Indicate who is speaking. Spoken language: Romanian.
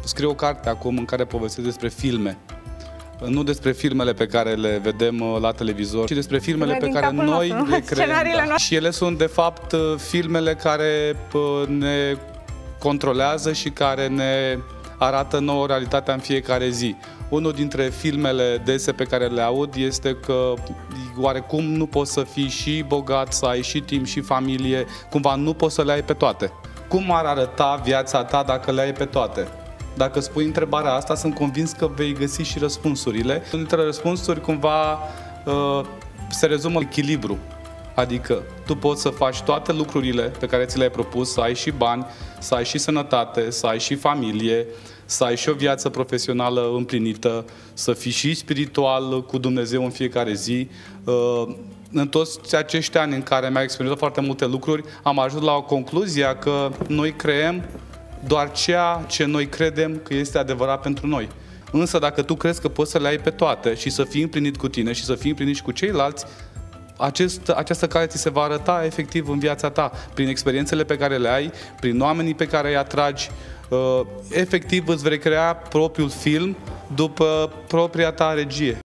Speaker 1: Scriu o carte acum în care povestesc despre filme. Nu despre filmele pe care le vedem la televizor, ci despre filmele pe care noi le creăm. Da. Și ele sunt, de fapt, filmele care ne controlează și care ne arată nouă realitatea în fiecare zi. Unul dintre filmele dese pe care le aud este că oarecum nu poți să fii și bogat, să ai și timp și familie, cumva nu poți să le ai pe toate. Cum ar arăta viața ta dacă le ai pe toate? Dacă spui întrebarea asta, sunt convins că vei găsi și răspunsurile. Unul dintre răspunsuri cumva se rezumă echilibru. Adică tu poți să faci toate lucrurile pe care ți le-ai propus, să ai și bani, să ai și sănătate, să ai și familie, să ai și o viață profesională împlinită, să fii și spiritual cu Dumnezeu în fiecare zi. În toți acești ani în care mi-am experimentat foarte multe lucruri, am ajuns la o concluzie că noi creăm doar ceea ce noi credem că este adevărat pentru noi. Însă dacă tu crezi că poți să le ai pe toate și să fii împlinit cu tine și să fii împlinit și cu ceilalți, această cale ți se va arăta efectiv în viața ta, prin experiențele pe care le ai, prin oamenii pe care îi atragi. Efectiv îți vei crea propriul film după propria ta regie.